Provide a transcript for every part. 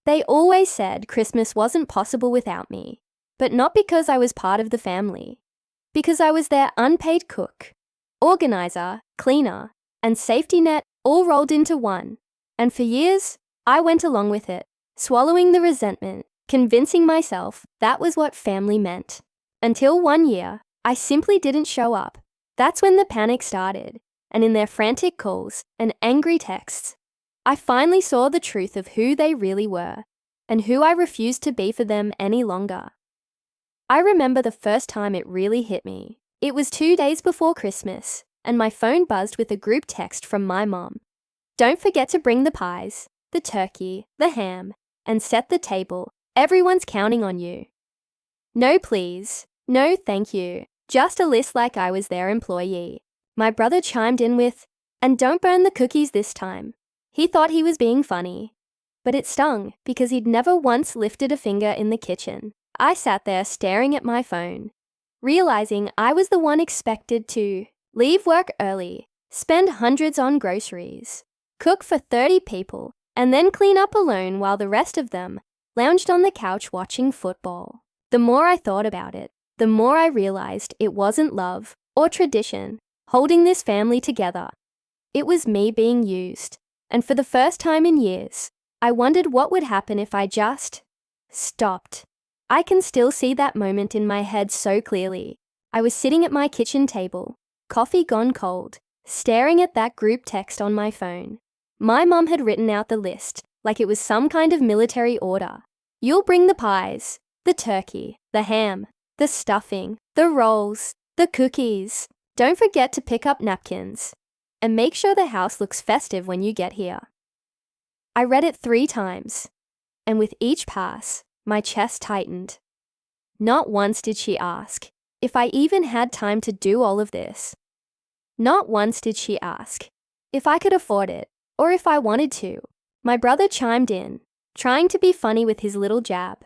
They always said Christmas wasn't possible without me, but not because I was part of the family. Because I was their unpaid cook, organizer, cleaner, and safety net all rolled into one. And for years, I went along with it, swallowing the resentment, convincing myself that was what family meant. Until one year, I simply didn't show up. That's when the panic started, and in their frantic calls and angry texts, I finally saw the truth of who they really were and who I refused to be for them any longer. I remember the first time it really hit me. It was 2 days before Christmas, and my phone buzzed with a group text from my mom. Don't forget to bring the pies, the turkey, the ham, and set the table. Everyone's counting on you. No please, no thank you, just a list like I was their employee. My brother chimed in with, and don't burn the cookies this time. He thought he was being funny, but it stung because he'd never once lifted a finger in the kitchen. I sat there staring at my phone, realizing I was the one expected to leave work early, spend hundreds on groceries, cook for 30 people, and then clean up alone while the rest of them lounged on the couch watching football. The more I thought about it, the more I realized it wasn't love or tradition holding this family together. It was me being used, and for the first time in years, I wondered what would happen if I just stopped. I can still see that moment in my head so clearly. I was sitting at my kitchen table, coffee gone cold, staring at that group text on my phone. My mom had written out the list like it was some kind of military order. You'll bring the pies, the turkey, the ham, the stuffing, the rolls, the cookies. Don't forget to pick up napkins. And make sure the house looks festive when you get here. I read it 3 times, and with each pass, my chest tightened. Not once did she ask if I even had time to do all of this. Not once did she ask if I could afford it or if I wanted to. My brother chimed in, trying to be funny with his little jab.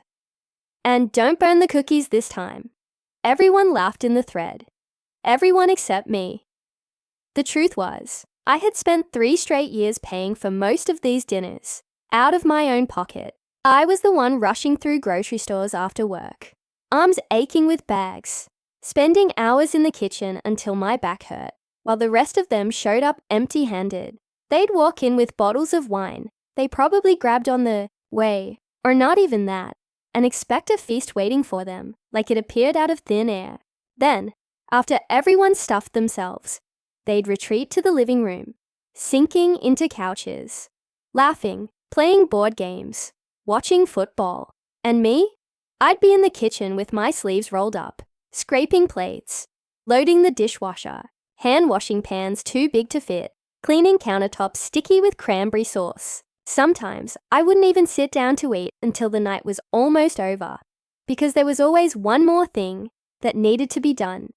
And don't burn the cookies this time. Everyone laughed in the thread. Everyone except me. The truth was, I had spent 3 straight years paying for most of these dinners, out of my own pocket. I was the one rushing through grocery stores after work, arms aching with bags, spending hours in the kitchen until my back hurt, while the rest of them showed up empty-handed. They'd walk in with bottles of wine they probably grabbed on the way, or not even that, and expect a feast waiting for them, like it appeared out of thin air. Then, after everyone stuffed themselves, they'd retreat to the living room, sinking into couches, laughing, playing board games, watching football. And me? I'd be in the kitchen with my sleeves rolled up, scraping plates, loading the dishwasher, hand-washing pans too big to fit, cleaning countertops sticky with cranberry sauce. Sometimes I wouldn't even sit down to eat until the night was almost over, because there was always one more thing that needed to be done.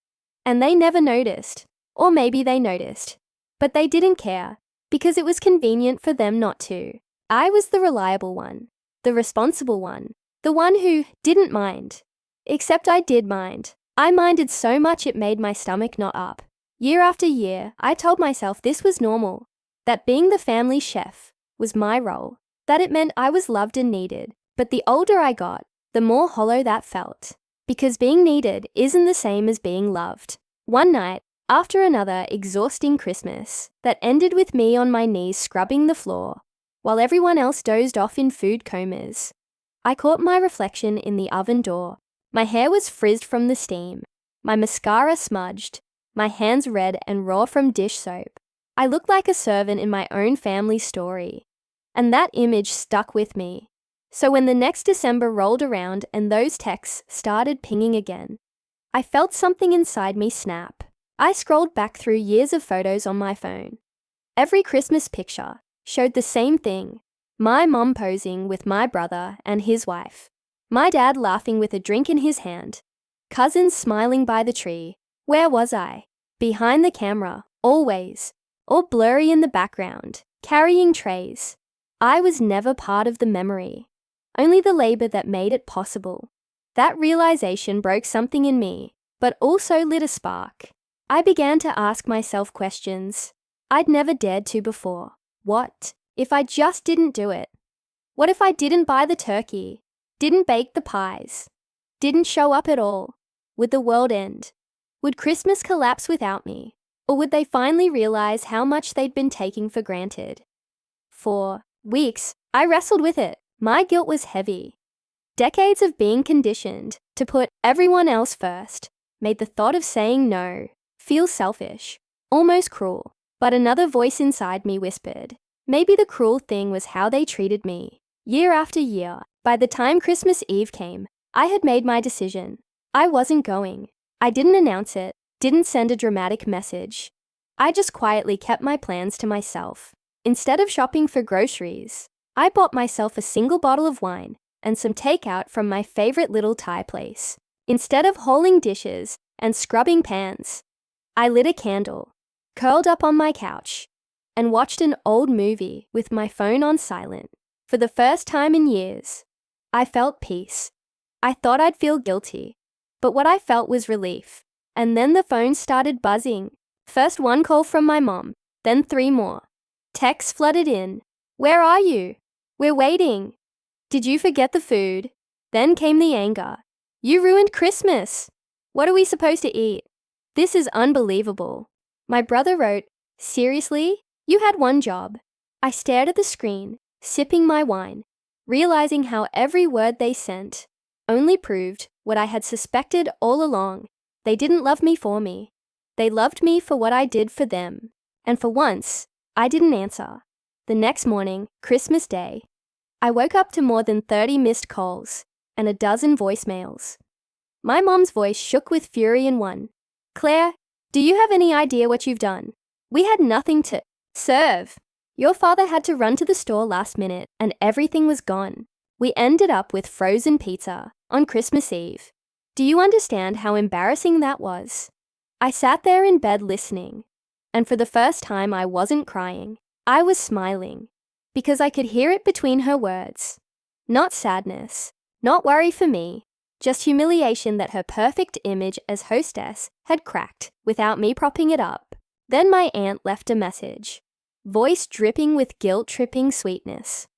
And they never noticed. Or maybe they noticed, but they didn't care because it was convenient for them not to. I was the reliable one, the responsible one, the one who didn't mind. Except I did mind. I minded so much it made my stomach knot up. Year after year, I told myself this was normal, that being the family chef was my role, that it meant I was loved and needed. But the older I got, the more hollow that felt, because being needed isn't the same as being loved. One night, after another exhausting Christmas that ended with me on my knees scrubbing the floor, while everyone else dozed off in food comas, I caught my reflection in the oven door. My hair was frizzed from the steam, my mascara smudged, my hands red and raw from dish soap. I looked like a servant in my own family story, and that image stuck with me. So when the next December rolled around and those texts started pinging again, I felt something inside me snap. I scrolled back through years of photos on my phone. Every Christmas picture showed the same thing. My mom posing with my brother and his wife. My dad laughing with a drink in his hand. Cousins smiling by the tree. Where was I? Behind the camera, always. All blurry in the background, carrying trays. I was never part of the memory. Only the labor that made it possible. That realization broke something in me, but also lit a spark. I began to ask myself questions I'd never dared to before. What if I just didn't do it? What if I didn't buy the turkey, didn't bake the pies, didn't show up at all? Would the world end? Would Christmas collapse without me? Or would they finally realize how much they'd been taking for granted? For weeks, I wrestled with it. My guilt was heavy. Decades of being conditioned to put everyone else first made the thought of saying no feel selfish, almost cruel. But another voice inside me whispered, maybe the cruel thing was how they treated me. Year after year, by the time Christmas Eve came, I had made my decision. I wasn't going. I didn't announce it, didn't send a dramatic message. I just quietly kept my plans to myself. Instead of shopping for groceries, I bought myself a single bottle of wine and some takeout from my favorite little Thai place. Instead of hauling dishes and scrubbing pans, I lit a candle, curled up on my couch, and watched an old movie with my phone on silent. For the first time in years, I felt peace. I thought I'd feel guilty, but what I felt was relief. And then the phone started buzzing. First one call from my mom, then 3 more. Texts flooded in. Where are you? We're waiting. Did you forget the food? Then came the anger. You ruined Christmas. What are we supposed to eat? This is unbelievable. My brother wrote, seriously? You had one job. I stared at the screen, sipping my wine, realizing how every word they sent only proved what I had suspected all along. They didn't love me for me. They loved me for what I did for them. And for once, I didn't answer. The next morning, Christmas Day, I woke up to more than 30 missed calls and a dozen voicemails. My mom's voice shook with fury in one. Claire, do you have any idea what you've done? We had nothing to serve. Your father had to run to the store last minute and everything was gone. We ended up with frozen pizza on Christmas Eve. Do you understand how embarrassing that was? I sat there in bed listening, and for the first time I wasn't crying. I was smiling, because I could hear it between her words. Not sadness, not worry for me, just humiliation that her perfect image as hostess had cracked without me propping it up. Then my aunt left a message, voice dripping with guilt-tripping sweetness.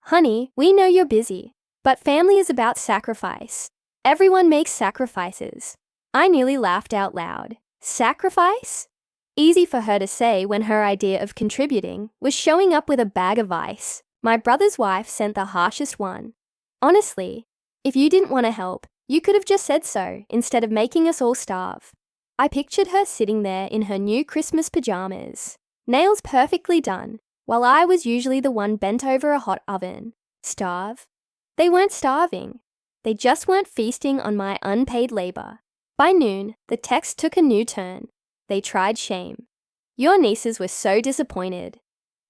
Honey, we know you're busy, but family is about sacrifice. Everyone makes sacrifices. I nearly laughed out loud. Sacrifice? Easy for her to say when her idea of contributing was showing up with a bag of ice. My brother's wife sent the harshest one. Honestly, if you didn't want to help, you could have just said so instead of making us all starve. I pictured her sitting there in her new Christmas pajamas, nails perfectly done, while I was usually the one bent over a hot oven. Starve? They weren't starving. They just weren't feasting on my unpaid labor. By noon, the text took a new turn. They tried shame. Your nieces were so disappointed.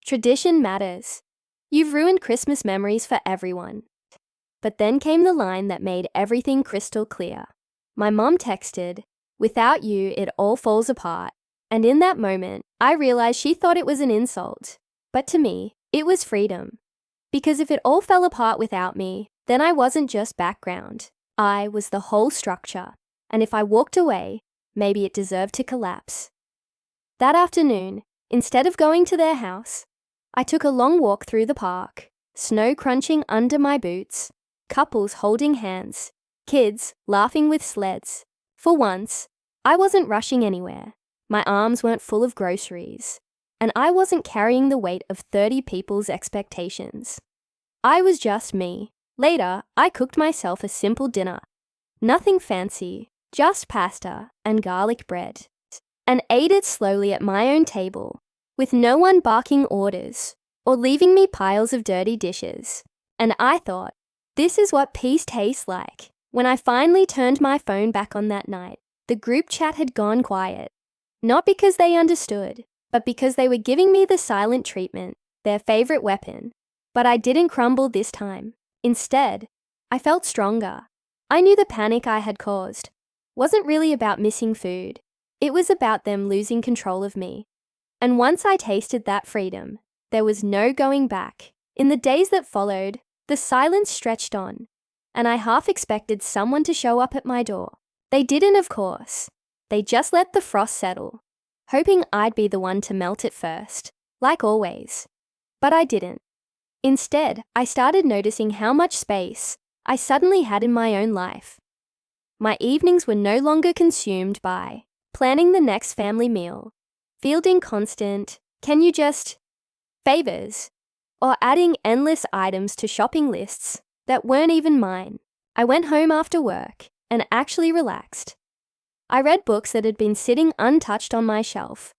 Tradition matters. You've ruined Christmas memories for everyone. But then came the line that made everything crystal clear. My mom texted, without you, it all falls apart. And in that moment, I realized she thought it was an insult. But to me, it was freedom. Because if it all fell apart without me, then I wasn't just background. I was the whole structure. And if I walked away, maybe it deserved to collapse. That afternoon, instead of going to their house, I took a long walk through the park, snow crunching under my boots, couples holding hands, kids laughing with sleds. For once, I wasn't rushing anywhere. My arms weren't full of groceries, and I wasn't carrying the weight of 30 people's expectations. I was just me. Later, I cooked myself a simple dinner. Nothing fancy, just pasta and garlic bread, and ate it slowly at my own table, with no one barking orders or leaving me piles of dirty dishes. And I thought, this is what peace tastes like. When I finally turned my phone back on that night, the group chat had gone quiet. Not because they understood, but because they were giving me the silent treatment, their favorite weapon. But I didn't crumble this time. Instead, I felt stronger. I knew the panic I had caused wasn't really about missing food. It was about them losing control of me. And once I tasted that freedom, there was no going back. In the days that followed, the silence stretched on, and I half expected someone to show up at my door. They didn't, of course. They just let the frost settle, hoping I'd be the one to melt it first, like always. But I didn't. Instead, I started noticing how much space I suddenly had in my own life. My evenings were no longer consumed by planning the next family meal, fielding constant, "can you just," favors, or adding endless items to shopping lists that weren't even mine. I went home after work and actually relaxed. I read books that had been sitting untouched on my shelf.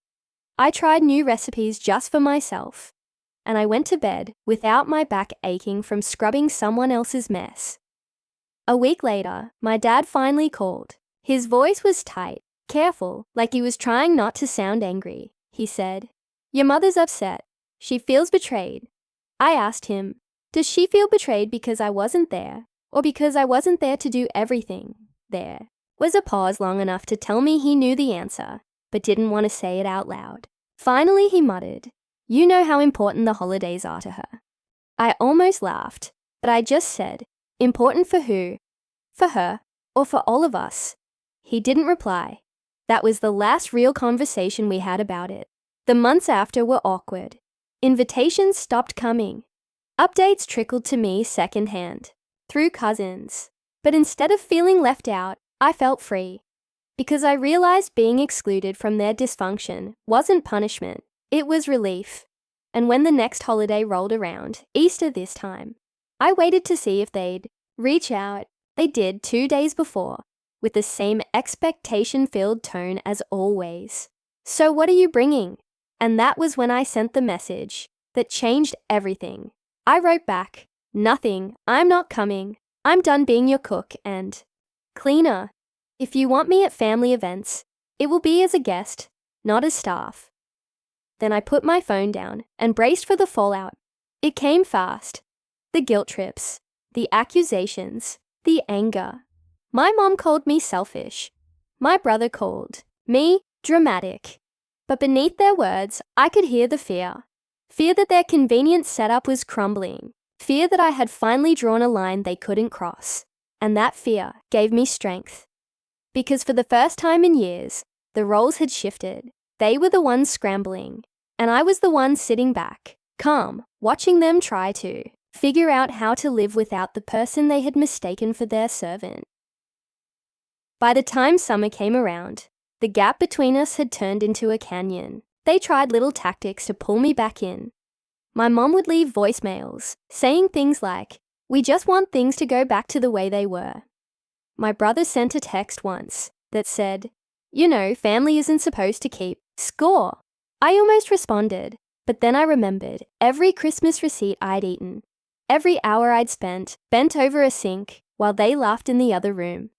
I tried new recipes just for myself, and I went to bed without my back aching from scrubbing someone else's mess. A week later, my dad finally called. His voice was tight, careful, like he was trying not to sound angry. He said, "Your mother's upset. She feels betrayed." I asked him, "Does she feel betrayed because I wasn't there, or because I wasn't there to do everything there?" Was a pause long enough to tell me he knew the answer, but didn't want to say it out loud. Finally, he muttered, "You know how important the holidays are to her." I almost laughed, but I just said, "Important for who? For her, or for all of us?" He didn't reply. That was the last real conversation we had about it. The months after were awkward. Invitations stopped coming. Updates trickled to me secondhand, through cousins. But instead of feeling left out, I felt free. Because I realized being excluded from their dysfunction wasn't punishment, it was relief. And when the next holiday rolled around, Easter this time, I waited to see if they'd reach out. They did 2 days before, with the same expectation-filled tone as always. "So what are you bringing?" And that was when I sent the message that changed everything. I wrote back, "Nothing, I'm not coming. I'm done being your cook and cleaner. If you want me at family events, it will be as a guest, not as staff." Then I put my phone down and braced for the fallout. It came fast. The guilt trips, the accusations, the anger. My mom called me selfish. My brother called me dramatic. But beneath their words, I could hear the fear. Fear that their convenient setup was crumbling. Fear that I had finally drawn a line they couldn't cross. And that fear gave me strength. Because for the first time in years, the roles had shifted. They were the ones scrambling, and I was the one sitting back, calm, watching them try to figure out how to live without the person they had mistaken for their servant. By the time summer came around, the gap between us had turned into a canyon. They tried little tactics to pull me back in. My mom would leave voicemails, saying things like, "We just want things to go back to the way they were." My brother sent a text once that said, "You know, family isn't supposed to keep score." I almost responded, but then I remembered every Christmas receipt I'd eaten, every hour I'd spent bent over a sink while they laughed in the other room.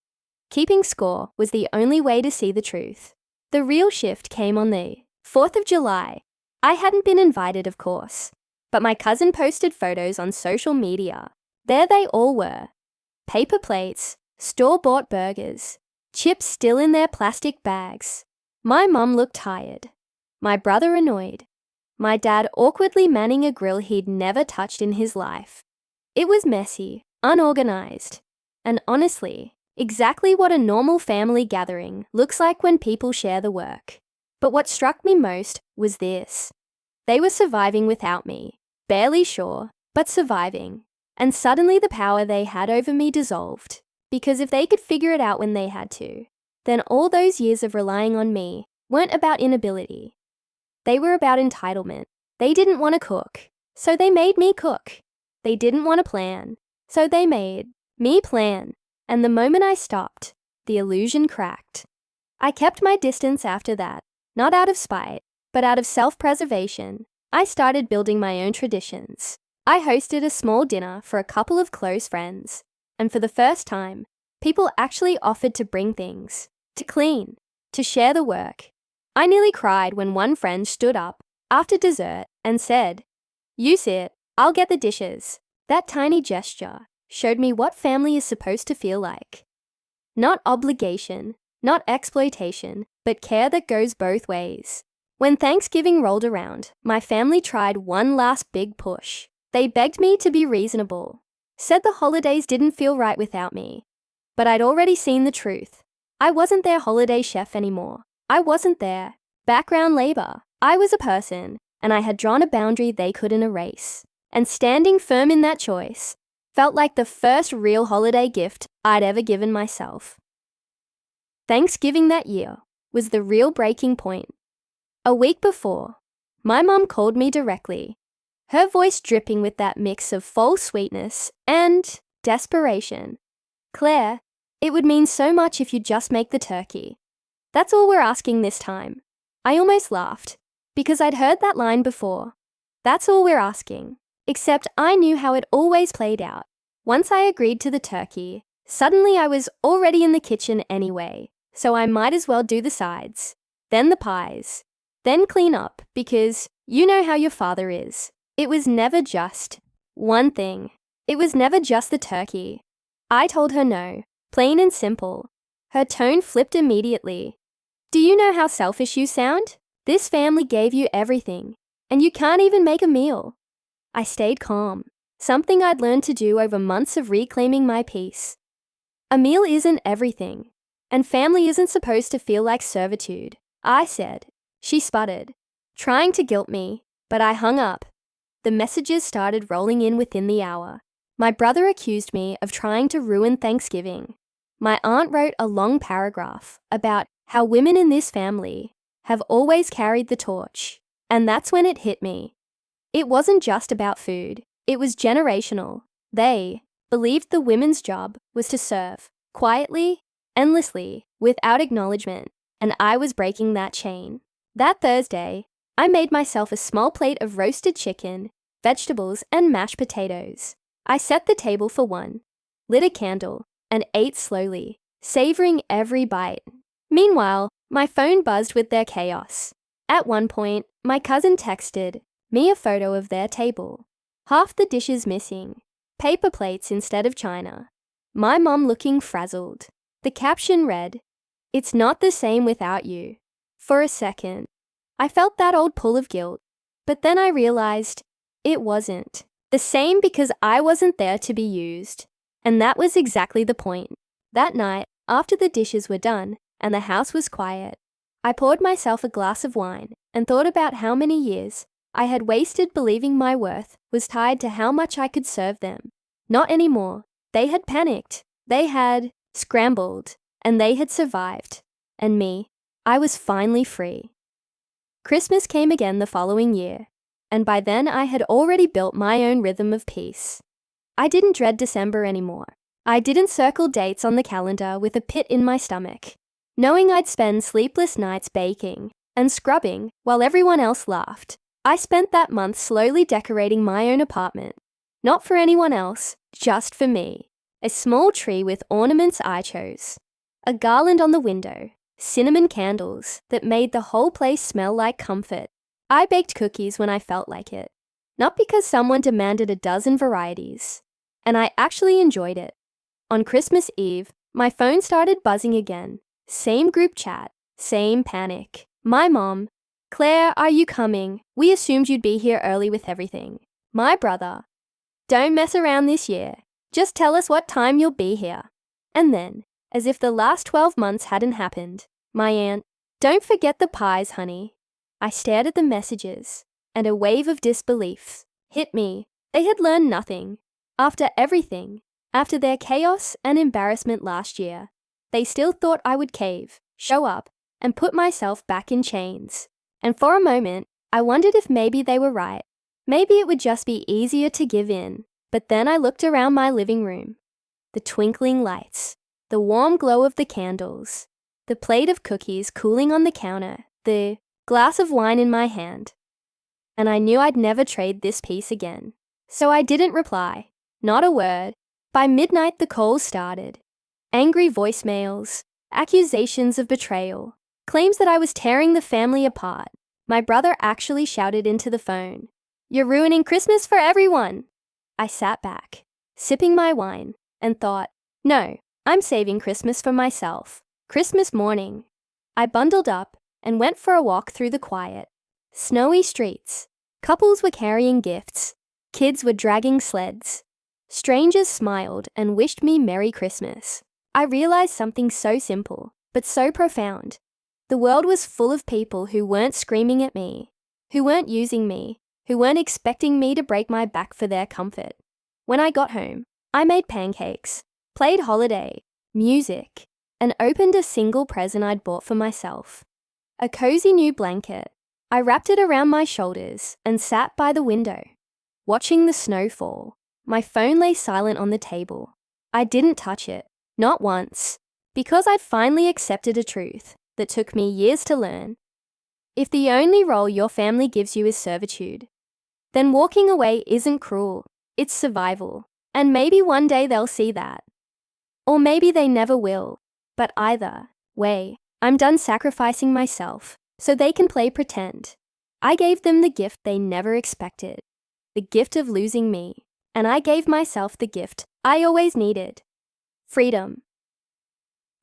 Keeping score was the only way to see the truth. The real shift came on the 4th of July. I hadn't been invited, of course, but my cousin posted photos on social media. There they all were. Paper plates, store-bought burgers, chips still in their plastic bags. My mum looked tired. My brother annoyed. My dad awkwardly manning a grill he'd never touched in his life. It was messy, unorganized, and honestly, exactly what a normal family gathering looks like when people share the work. But what struck me most was this. They were surviving without me, barely sure, but surviving. And suddenly the power they had over me dissolved. Because if they could figure it out when they had to, then all those years of relying on me weren't about inability. They were about entitlement. They didn't want to cook, so they made me cook. They didn't want to plan, so they made me plan. And the moment I stopped, the illusion cracked. I kept my distance after that, not out of spite, but out of self-preservation. I started building my own traditions. I hosted a small dinner for a couple of close friends, and for the first time, people actually offered to bring things, to clean, to share the work. I nearly cried when one friend stood up after dessert and said, "You sit, I'll get the dishes." That tiny gesture showed me what family is supposed to feel like. Not obligation, not exploitation, but care that goes both ways. When Thanksgiving rolled around, my family tried one last big push. They begged me to be reasonable, said the holidays didn't feel right without me. But I'd already seen the truth. I wasn't their holiday chef anymore. I wasn't their background labor. I was a person, and I had drawn a boundary they couldn't erase. And standing firm in that choice felt like the first real holiday gift I'd ever given myself. Thanksgiving that year was the real breaking point. A week before, my mum called me directly, her voice dripping with that mix of false sweetness and desperation. "Claire, it would mean so much if you'd just make the turkey. That's all we're asking this time." I almost laughed, because I'd heard that line before. That's all we're asking. Except I knew how it always played out. Once I agreed to the turkey, suddenly I was already in the kitchen anyway, so I might as well do the sides, then the pies, then clean up, because you know how your father is. It was never just one thing. It was never just the turkey. I told her no, plain and simple. Her tone flipped immediately. "Do you know how selfish you sound? This family gave you everything, and you can't even make a meal." I stayed calm, something I'd learned to do over months of reclaiming my peace. A meal isn't everything, and family isn't supposed to feel like servitude, I said. She sputtered, trying to guilt me, but I hung up. The messages started rolling in within the hour. My brother accused me of trying to ruin Thanksgiving. My aunt wrote a long paragraph about how women in this family have always carried the torch, and that's when it hit me. It wasn't just about food, it was generational. They believed the women's job was to serve, quietly, endlessly, without acknowledgement, and I was breaking that chain. That Thursday, I made myself a small plate of roasted chicken, vegetables, and mashed potatoes. I set the table for one, lit a candle, and ate slowly, savoring every bite. Meanwhile, my phone buzzed with their chaos. At one point, my cousin texted me a photo of their table. Half the dishes missing, paper plates instead of china. My mom looking frazzled. The caption read, "It's not the same without you." For a second, I felt that old pull of guilt, but then I realized it wasn't. The same because I wasn't there to be used. And that was exactly the point. That night, after the dishes were done and the house was quiet, I poured myself a glass of wine and thought about how many years I had wasted believing my worth was tied to how much I could serve them. Not anymore. They had panicked. They had scrambled. And they had survived. And me, I was finally free. Christmas came again the following year, and by then I had already built my own rhythm of peace. I didn't dread December anymore. I didn't circle dates on the calendar with a pit in my stomach, knowing I'd spend sleepless nights baking and scrubbing while everyone else laughed. I spent that month slowly decorating my own apartment. Not for anyone else, just for me. A small tree with ornaments I chose. A garland on the window. Cinnamon candles that made the whole place smell like comfort. I baked cookies when I felt like it. Not because someone demanded a dozen varieties. And I actually enjoyed it. On Christmas Eve, my phone started buzzing again. Same group chat. Same panic. My mom, "Claire, are you coming? We assumed you'd be here early with everything." My brother, "Don't mess around this year. Just tell us what time you'll be here." And then, as if the last 12 months hadn't happened, my aunt, "Don't forget the pies, honey." I stared at the messages, and a wave of disbelief hit me. They had learned nothing. After everything, after their chaos and embarrassment last year, they still thought I would cave, show up, and put myself back in chains. And for a moment, I wondered if maybe they were right. Maybe it would just be easier to give in. But then I looked around my living room. The twinkling lights, the warm glow of the candles, the plate of cookies cooling on the counter, the glass of wine in my hand. And I knew I'd never trade this peace again. So I didn't reply. Not a word. By midnight, the calls started. Angry voicemails, accusations of betrayal, claims that I was tearing the family apart. My brother actually shouted into the phone, "You're ruining Christmas for everyone." I sat back, sipping my wine, and thought, no, I'm saving Christmas for myself. Christmas morning, I bundled up and went for a walk through the quiet, snowy streets. Couples were carrying gifts. Kids were dragging sleds. Strangers smiled and wished me Merry Christmas. I realized something so simple, but so profound. The world was full of people who weren't screaming at me, who weren't using me, who weren't expecting me to break my back for their comfort. When I got home, I made pancakes, played holiday, music, and opened a single present I'd bought for myself. A cozy new blanket. I wrapped it around my shoulders and sat by the window, watching the snow fall. My phone lay silent on the table. I didn't touch it, not once, because I'd finally accepted a truth that took me years to learn. If the only role your family gives you is servitude, then walking away isn't cruel, it's survival. And maybe one day they'll see that. Or maybe they never will. But either way, I'm done sacrificing myself so they can play pretend. I gave them the gift they never expected, the gift of losing me, and I gave myself the gift I always needed: freedom.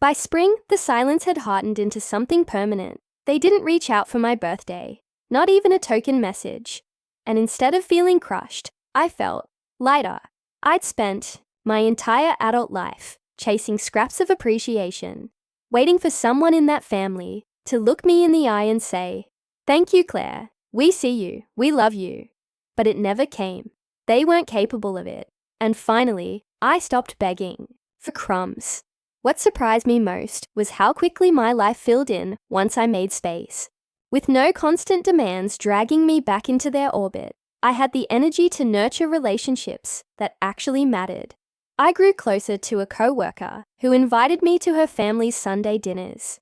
By spring, the silence had hardened into something permanent. They didn't reach out for my birthday, not even a token message. And instead of feeling crushed, I felt lighter. I'd spent my entire adult life chasing scraps of appreciation, waiting for someone in that family to look me in the eye and say, "Thank you, Claire. We see you. We love you." But it never came. They weren't capable of it. And finally, I stopped begging for crumbs. What surprised me most was how quickly my life filled in once I made space. With no constant demands dragging me back into their orbit, I had the energy to nurture relationships that actually mattered. I grew closer to a coworker who invited me to her family's Sunday dinners.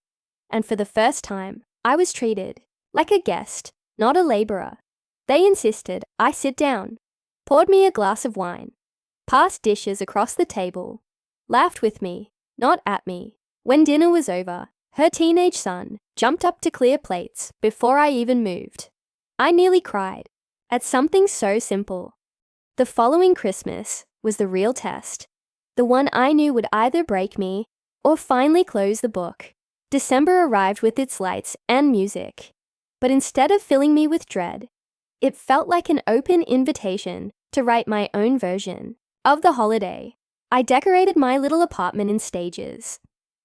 And for the first time, I was treated like a guest, not a laborer. They insisted I sit down, poured me a glass of wine, passed dishes across the table, laughed with me, not at me. When dinner was over, her teenage son jumped up to clear plates before I even moved. I nearly cried at something so simple. The following Christmas was the real test, the one I knew would either break me or finally close the book. December arrived with its lights and music, but instead of filling me with dread, it felt like an open invitation to write my own version of the holiday. I decorated my little apartment in stages,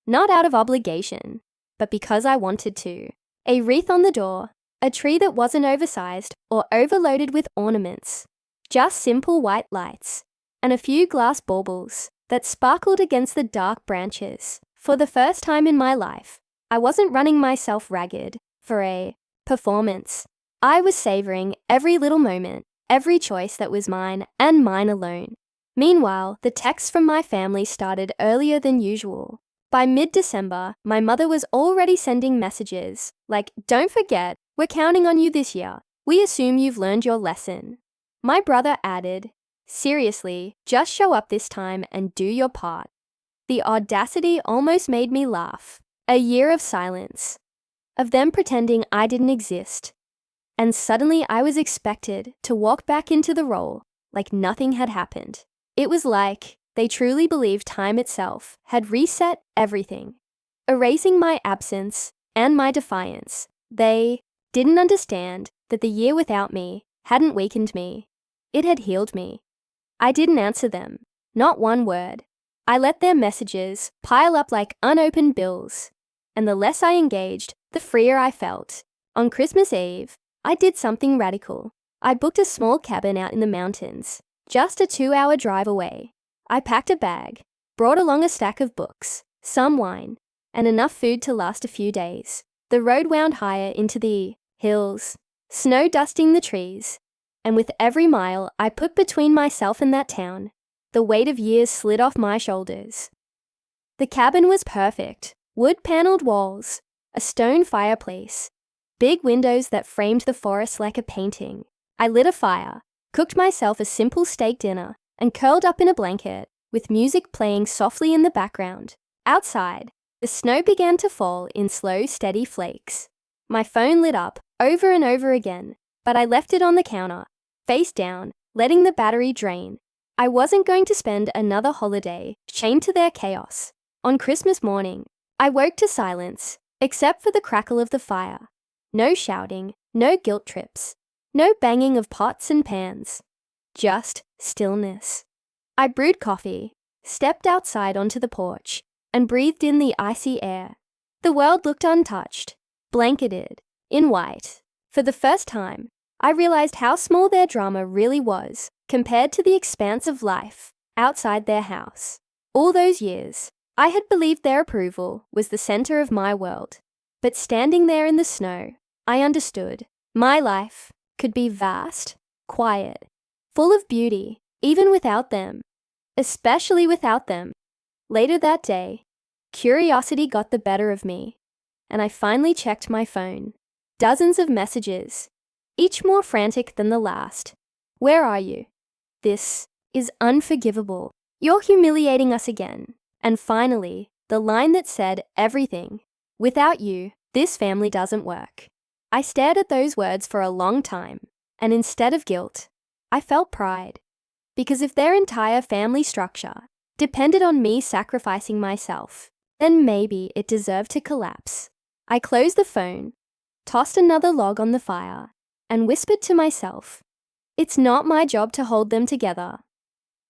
not out of obligation, but because I wanted to. A wreath on the door, a tree that wasn't oversized or overloaded with ornaments, just simple white lights, and a few glass baubles that sparkled against the dark branches. For the first time in my life, I wasn't running myself ragged for a performance. I was savoring every little moment, every choice that was mine and mine alone. Meanwhile, the texts from my family started earlier than usual. By mid-December, my mother was already sending messages like, "Don't forget, we're counting on you this year. We assume you've learned your lesson." My brother added, "Seriously, just show up this time and do your part." The audacity almost made me laugh. A year of silence, of them pretending I didn't exist. And suddenly I was expected to walk back into the role like nothing had happened. It was like they truly believed time itself had reset everything, erasing my absence and my defiance. They didn't understand that the year without me hadn't weakened me. It had healed me. I didn't answer them, not one word. I let their messages pile up like unopened bills, and the less I engaged, the freer I felt. On Christmas Eve, I did something radical. I booked a small cabin out in the mountains, just a 2-hour drive away. I packed a bag, brought along a stack of books, some wine, and enough food to last a few days. The road wound higher into the hills, snow dusting the trees, and with every mile I put between myself and that town, the weight of years slid off my shoulders. The cabin was perfect. Wood-paneled walls, a stone fireplace, big windows that framed the forest like a painting. I lit a fire, cooked myself a simple steak dinner, and curled up in a blanket, with music playing softly in the background. Outside, the snow began to fall in slow, steady flakes. My phone lit up over and over again, but I left it on the counter, face down, letting the battery drain. I wasn't going to spend another holiday chained to their chaos. On Christmas morning, I woke to silence, except for the crackle of the fire. No shouting, no guilt trips, no banging of pots and pans. Just stillness. I brewed coffee, stepped outside onto the porch, and breathed in the icy air. The world looked untouched, blanketed, in white. For the first time, I realized how small their drama really was compared to the expanse of life outside their house. All those years, I had believed their approval was the center of my world. But standing there in the snow, I understood my life could be vast, quiet, full of beauty, even without them, especially without them. Later that day, curiosity got the better of me, and I finally checked my phone. Dozens of messages, each more frantic than the last. Where are you? This is unforgivable. You're humiliating us again. And finally, the line that said everything. Without you, this family doesn't work. I stared at those words for a long time, and instead of guilt, I felt pride. Because if their entire family structure depended on me sacrificing myself, then maybe it deserved to collapse. I closed the phone, tossed another log on the fire, and whispered to myself, it's not my job to hold them together.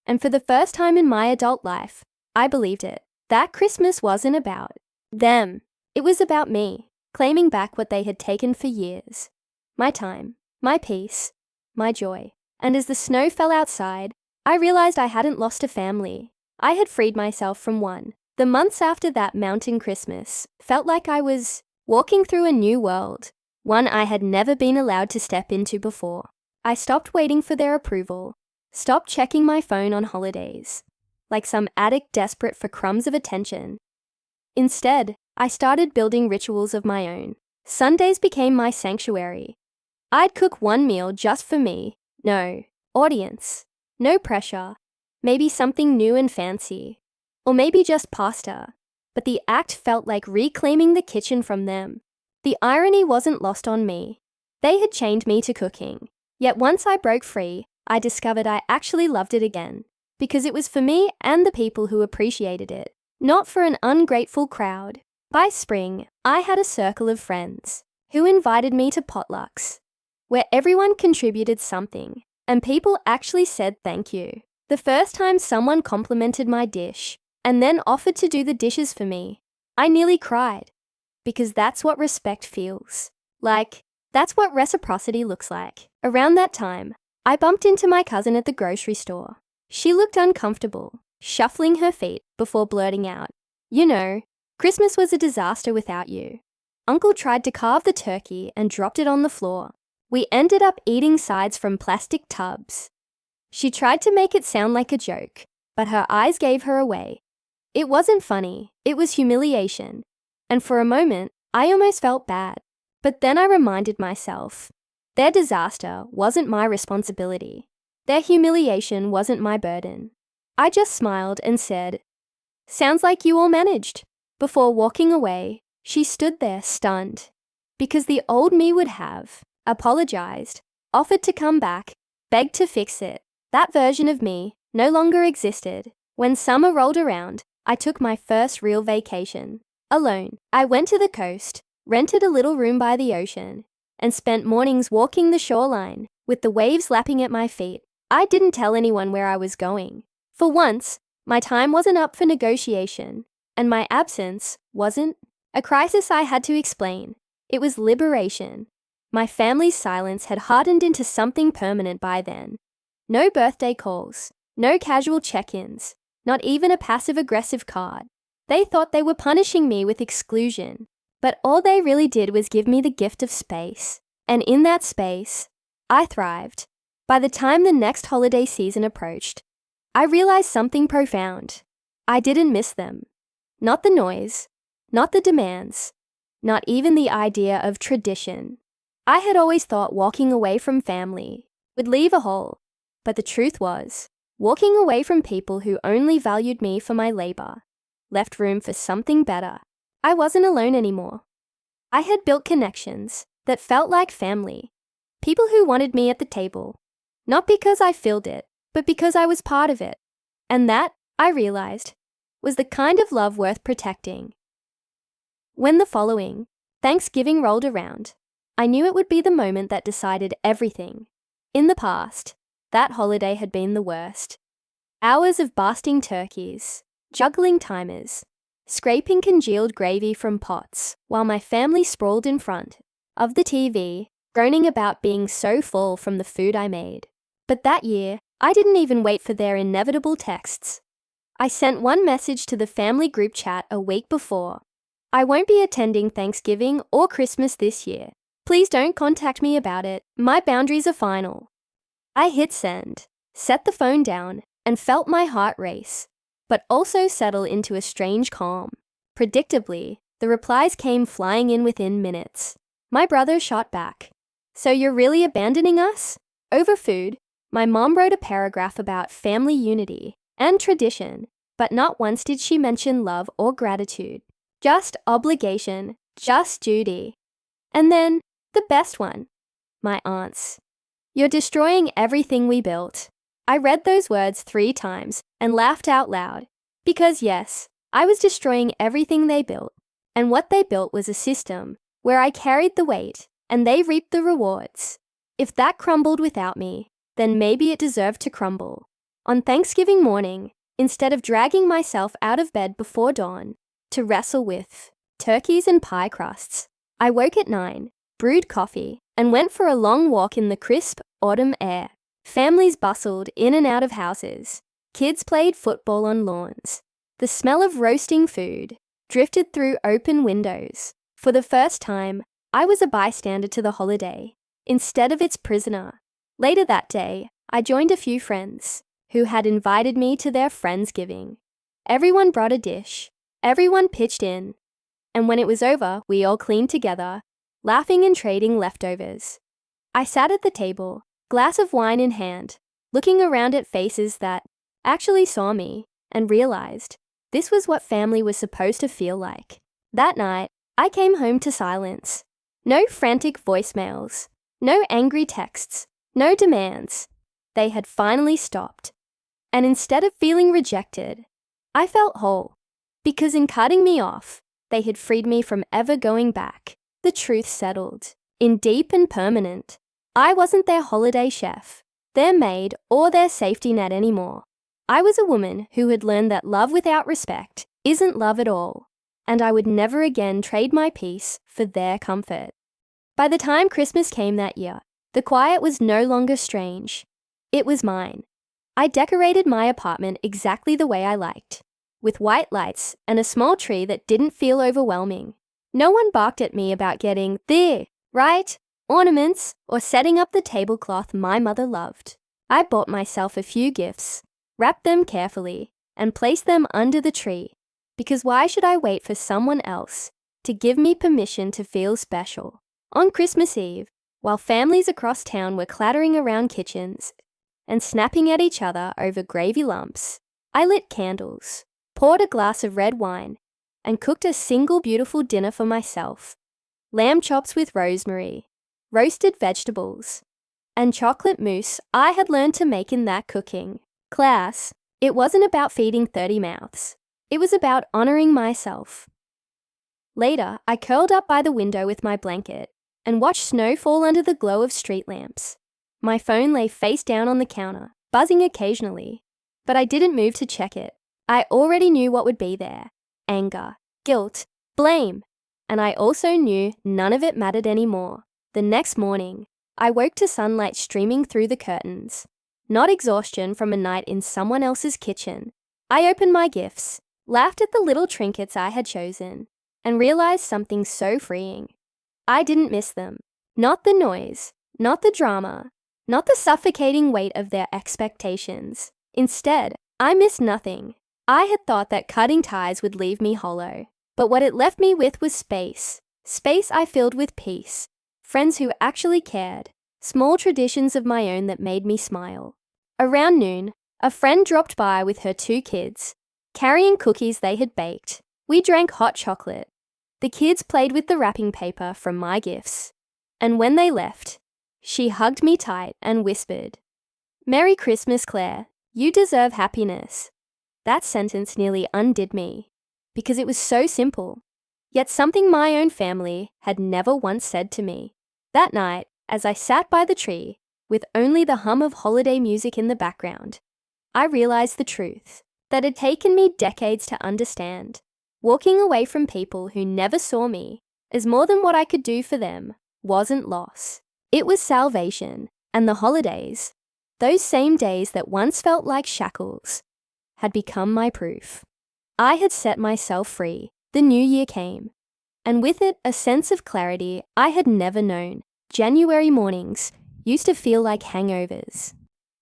And for the first time in my adult life, I believed it. That Christmas wasn't about them. It was about me, claiming back what they had taken for years. My time, my peace, my joy. And as the snow fell outside, I realized I hadn't lost a family. I had freed myself from one. The months after that mountain Christmas felt like I was walking through a new world, one I had never been allowed to step into before. I stopped waiting for their approval, stopped checking my phone on holidays, like some addict desperate for crumbs of attention. Instead, I started building rituals of my own. Sundays became my sanctuary. I'd cook one meal just for me. No audience, no pressure, maybe something new and fancy, or maybe just pasta. But the act felt like reclaiming the kitchen from them. The irony wasn't lost on me. They had chained me to cooking. Yet once I broke free, I discovered I actually loved it again. Because it was for me and the people who appreciated it, not for an ungrateful crowd. By spring, I had a circle of friends who invited me to potlucks, where everyone contributed something, and people actually said thank you. The first time someone complimented my dish, and then offered to do the dishes for me, I nearly cried. Because that's what respect feels like. That's what reciprocity looks like. Around that time, I bumped into my cousin at the grocery store. She looked uncomfortable, shuffling her feet before blurting out, you know, Christmas was a disaster without you. Uncle tried to carve the turkey and dropped it on the floor. We ended up eating sides from plastic tubs. She tried to make it sound like a joke, but her eyes gave her away. It wasn't funny, it was humiliation. And for a moment, I almost felt bad. But then I reminded myself, their disaster wasn't my responsibility. Their humiliation wasn't my burden. I just smiled and said, sounds like you all managed. Before walking away, she stood there stunned. Because the old me would have apologized, offered to come back, begged to fix it. That version of me no longer existed. When summer rolled around, I took my first real vacation. Alone, I went to the coast, rented a little room by the ocean, and spent mornings walking the shoreline with the waves lapping at my feet. I didn't tell anyone where I was going. For once, my time wasn't up for negotiation, and my absence wasn't a crisis I had to explain. It was liberation. My family's silence had hardened into something permanent by then. No birthday calls, no casual check-ins, not even a passive-aggressive card. They thought they were punishing me with exclusion, but all they really did was give me the gift of space. And in that space, I thrived. By the time the next holiday season approached, I realized something profound. I didn't miss them. Not the noise, not the demands, not even the idea of tradition. I had always thought walking away from family would leave a hole, but the truth was, walking away from people who only valued me for my labor left room for something better. I wasn't alone anymore. I had built connections that felt like family, people who wanted me at the table, not because I filled it, but because I was part of it. And that, I realized, was the kind of love worth protecting. When the following Thanksgiving rolled around, I knew it would be the moment that decided everything. In the past, that holiday had been the worst. Hours of basting turkeys, juggling timers, scraping congealed gravy from pots while my family sprawled in front of the TV, groaning about being so full from the food I made. But that year, I didn't even wait for their inevitable texts. I sent one message to the family group chat a week before. I won't be attending Thanksgiving or Christmas this year. Please don't contact me about it. My boundaries are final. I hit send, set the phone down, and felt my heart race, but also settle into a strange calm. Predictably, the replies came flying in within minutes. My brother shot back. So you're really abandoning us? Over food, my mom wrote a paragraph about family unity and tradition, but not once did she mention love or gratitude. Just obligation, just duty. And then, the best one, my aunts. You're destroying everything we built. I read those words 3 times and laughed out loud. Because yes, I was destroying everything they built. And what they built was a system where I carried the weight and they reaped the rewards. If that crumbled without me, then maybe it deserved to crumble. On Thanksgiving morning, instead of dragging myself out of bed before dawn to wrestle with turkeys and pie crusts, I woke at 9, brewed coffee, and went for a long walk in the crisp autumn air. Families bustled in and out of houses. Kids played football on lawns. The smell of roasting food drifted through open windows. For the first time, I was a bystander to the holiday, instead of its prisoner. Later that day, I joined a few friends who had invited me to their Friendsgiving. Everyone brought a dish. Everyone pitched in. And when it was over, we all cleaned together, laughing and trading leftovers. I sat at the table, glass of wine in hand, looking around at faces that actually saw me and realized this was what family was supposed to feel like. That night, I came home to silence. No frantic voicemails, no angry texts, no demands. They had finally stopped. And instead of feeling rejected, I felt whole. Because in cutting me off, they had freed me from ever going back. The truth settled, in deep and permanent. I wasn't their holiday chef, their maid, or their safety net anymore. I was a woman who had learned that love without respect isn't love at all, and I would never again trade my peace for their comfort. By the time Christmas came that year, the quiet was no longer strange. It was mine. I decorated my apartment exactly the way I liked, with white lights and a small tree that didn't feel overwhelming. No one barked at me about getting the right ornaments or setting up the tablecloth my mother loved. I bought myself a few gifts, wrapped them carefully, and placed them under the tree, because why should I wait for someone else to give me permission to feel special? On Christmas Eve, while families across town were clattering around kitchens and snapping at each other over gravy lumps, I lit candles, poured a glass of red wine, and cooked a single beautiful dinner for myself. Lamb chops with rosemary, roasted vegetables, and chocolate mousse I had learned to make in that cooking class. It wasn't about feeding 30 mouths. It was about honoring myself. Later, I curled up by the window with my blanket and watched snow fall under the glow of street lamps. My phone lay face down on the counter, buzzing occasionally, but I didn't move to check it. I already knew what would be there: anger, guilt, blame, and I also knew none of it mattered anymore. The next morning, I woke to sunlight streaming through the curtains. Not exhaustion from a night in someone else's kitchen. I opened my gifts, laughed at the little trinkets I had chosen, and realized something so freeing. I didn't miss them. Not the noise, not the drama, not the suffocating weight of their expectations. Instead, I missed nothing. I had thought that cutting ties would leave me hollow, but what it left me with was space. Space I filled with peace, friends who actually cared, small traditions of my own that made me smile. Around noon, a friend dropped by with her 2 kids, carrying cookies they had baked. We drank hot chocolate. The kids played with the wrapping paper from my gifts. And when they left, she hugged me tight and whispered, "Merry Christmas, Claire. You deserve happiness." That sentence nearly undid me, because it was so simple, yet something my own family had never once said to me. That night, as I sat by the tree, with only the hum of holiday music in the background, I realized the truth that had taken me decades to understand. Walking away from people who never saw me as more than what I could do for them wasn't loss. It was salvation, and the holidays, those same days that once felt like shackles, had become my proof. I had set myself free. The new year came, and with it a sense of clarity I had never known. January mornings used to feel like hangovers.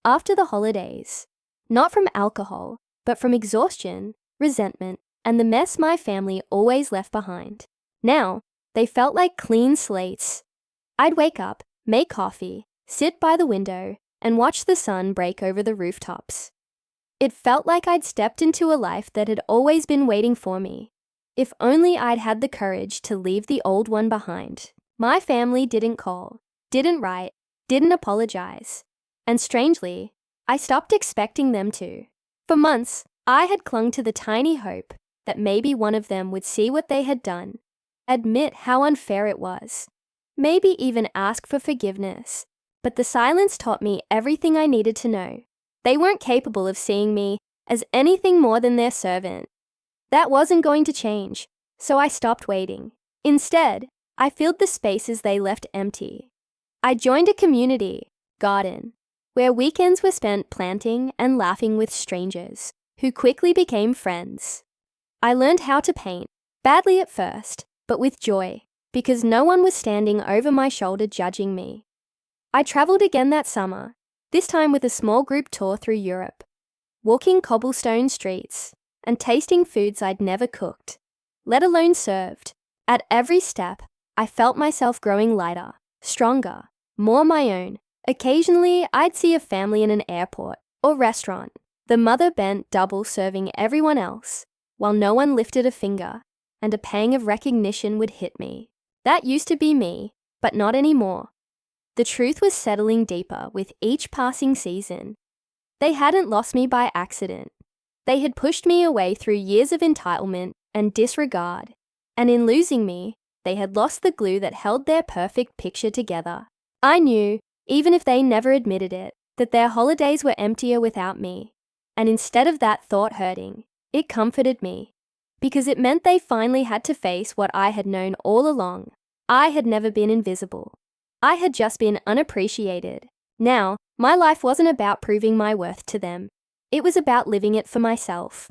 After the holidays, not from alcohol, but from exhaustion, resentment, and the mess my family always left behind. Now, they felt like clean slates. I'd wake up, make coffee, sit by the window, and watch the sun break over the rooftops. It felt like I'd stepped into a life that had always been waiting for me. If only I'd had the courage to leave the old one behind. My family didn't call, didn't write, didn't apologize. And strangely, I stopped expecting them to. For months, I had clung to the tiny hope that maybe one of them would see what they had done, admit how unfair it was, maybe even ask for forgiveness. But the silence taught me everything I needed to know. They weren't capable of seeing me as anything more than their servant. That wasn't going to change, so I stopped waiting. Instead, I filled the spaces they left empty. I joined a community garden where weekends were spent planting and laughing with strangers who quickly became friends. I learned how to paint, badly at first, but with joy, because no one was standing over my shoulder judging me. I traveled again that summer, this time with a small group tour through Europe, walking cobblestone streets and tasting foods I'd never cooked, let alone served. At every step, I felt myself growing lighter, stronger, more my own. Occasionally, I'd see a family in an airport or restaurant, the mother bent double serving everyone else, while no one lifted a finger, and a pang of recognition would hit me. That used to be me, but not anymore. The truth was settling deeper with each passing season. They hadn't lost me by accident. They had pushed me away through years of entitlement and disregard, and in losing me, they had lost the glue that held their perfect picture together. I knew, even if they never admitted it, that their holidays were emptier without me, and instead of that thought hurting, it comforted me, because it meant they finally had to face what I had known all along. I had never been invisible. I had just been unappreciated. Now, my life wasn't about proving my worth to them. It was about living it for myself.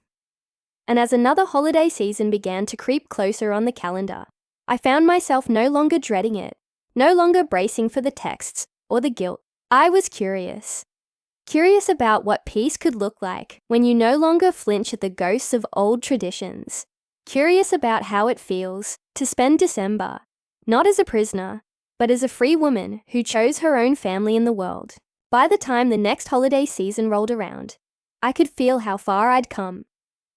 And as another holiday season began to creep closer on the calendar, I found myself no longer dreading it, no longer bracing for the texts or the guilt. I was curious. Curious about what peace could look like when you no longer flinch at the ghosts of old traditions. Curious about how it feels to spend December, not as a prisoner, but as a free woman who chose her own family in the world. By the time the next holiday season rolled around, I could feel how far I'd come.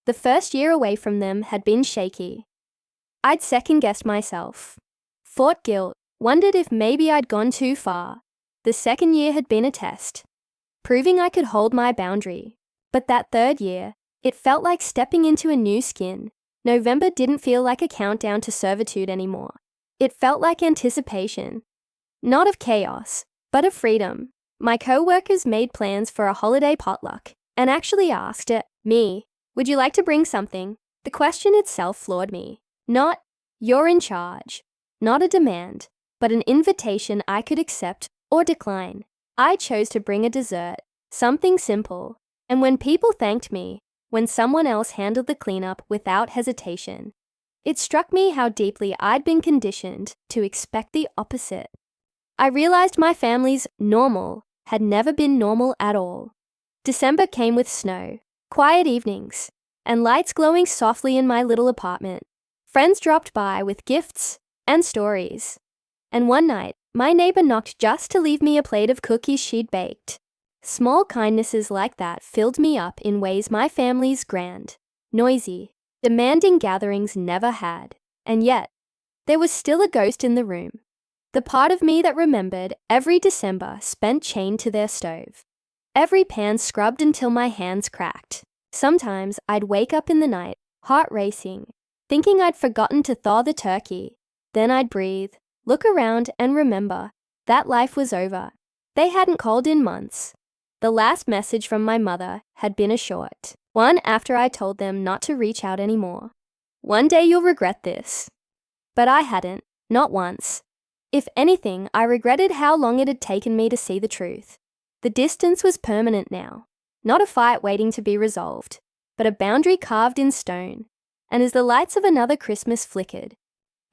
The first year away from them had been shaky. I'd second-guessed myself, fought guilt, wondered if maybe I'd gone too far. The second year had been a test, proving I could hold my boundary. But that third year, it felt like stepping into a new skin. November didn't feel like a countdown to servitude anymore. It felt like anticipation, not of chaos, but of freedom. My co-workers made plans for a holiday potluck and actually asked me, "Would you like to bring something?" The question itself floored me. Not, "You're in charge." Not a demand, but an invitation I could accept or decline. I chose to bring a dessert, something simple, and when people thanked me, when someone else handled the cleanup without hesitation, it struck me how deeply I'd been conditioned to expect the opposite. I realized my family's normal had never been normal at all. December came with snow, quiet evenings, and lights glowing softly in my little apartment. Friends dropped by with gifts and stories. And one night, my neighbor knocked just to leave me a plate of cookies she'd baked. Small kindnesses like that filled me up in ways my family's grand, noisy, demanding gatherings never had. And yet, there was still a ghost in the room. The part of me that remembered every December spent chained to their stove. Every pan scrubbed until my hands cracked. Sometimes I'd wake up in the night, heart racing, thinking I'd forgotten to thaw the turkey. Then I'd breathe, look around and remember that life was over. They hadn't called in months. The last message from my mother had been a short one after I told them not to reach out anymore. "One day you'll regret this." But I hadn't, not once. If anything, I regretted how long it had taken me to see the truth. The distance was permanent now, not a fight waiting to be resolved, but a boundary carved in stone. And as the lights of another Christmas flickered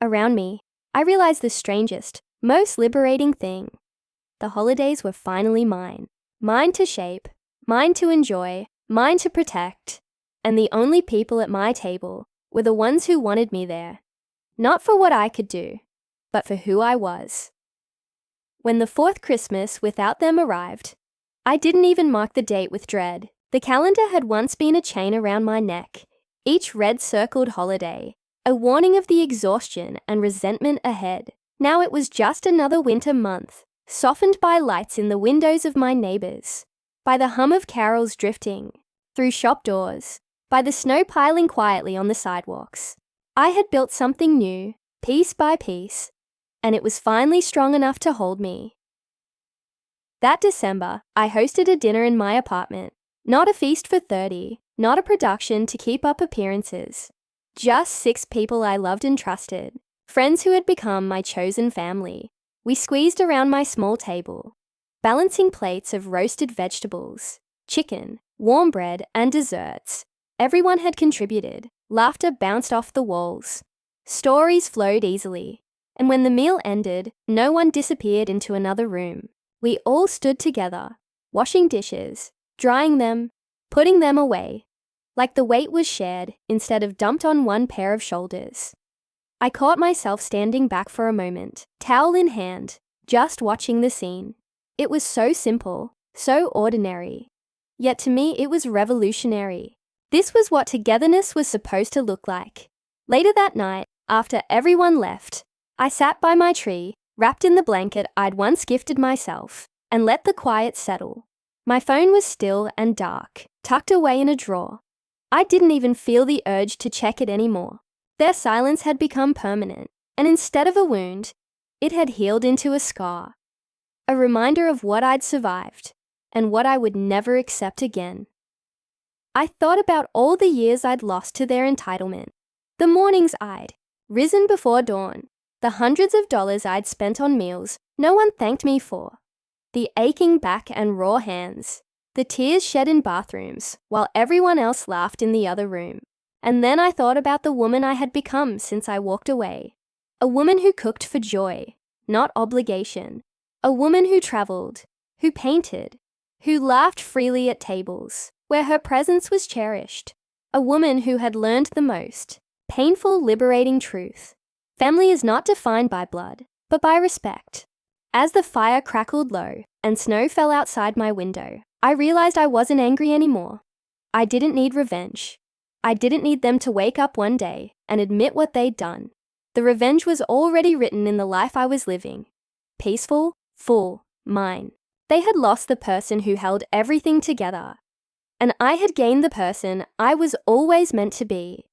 around me, I realized the strangest, most liberating thing. The holidays were finally mine. Mine to shape, mine to enjoy, mine to protect. And the only people at my table were the ones who wanted me there. Not for what I could do, but for who I was. When the fourth Christmas without them arrived, I didn't even mark the date with dread. The calendar had once been a chain around my neck, each red-circled holiday, a warning of the exhaustion and resentment ahead. Now it was just another winter month, softened by lights in the windows of my neighbors, by the hum of carols drifting through shop doors, by the snow piling quietly on the sidewalks. I had built something new, piece by piece, and it was finally strong enough to hold me. That December, I hosted a dinner in my apartment. Not a feast for 30, not a production to keep up appearances. Just 6 people I loved and trusted, friends who had become my chosen family. We squeezed around my small table, balancing plates of roasted vegetables, chicken, warm bread, and desserts. Everyone had contributed. Laughter bounced off the walls. Stories flowed easily. And when the meal ended, no one disappeared into another room. We all stood together, washing dishes, drying them, putting them away, like the weight was shared instead of dumped on one pair of shoulders. I caught myself standing back for a moment, towel in hand, just watching the scene. It was so simple, so ordinary. Yet to me it was revolutionary. This was what togetherness was supposed to look like. Later that night, after everyone left, I sat by my tree, wrapped in the blanket I'd once gifted myself, and let the quiet settle. My phone was still and dark, tucked away in a drawer. I didn't even feel the urge to check it anymore. Their silence had become permanent, and instead of a wound, it had healed into a scar. A reminder of what I'd survived, and what I would never accept again. I thought about all the years I'd lost to their entitlement, the mornings I'd risen before dawn, the hundreds of dollars I'd spent on meals no one thanked me for, the aching back and raw hands, the tears shed in bathrooms while everyone else laughed in the other room. And then I thought about the woman I had become since I walked away. A woman who cooked for joy, not obligation. A woman who traveled, who painted, who laughed freely at tables where her presence was cherished. A woman who had learned the most painful, liberating truth. Family is not defined by blood, but by respect. As the fire crackled low and snow fell outside my window, I realized I wasn't angry anymore. I didn't need revenge. I didn't need them to wake up one day and admit what they'd done. The revenge was already written in the life I was living. Peaceful, full, mine. They had lost the person who held everything together, and I had gained the person I was always meant to be.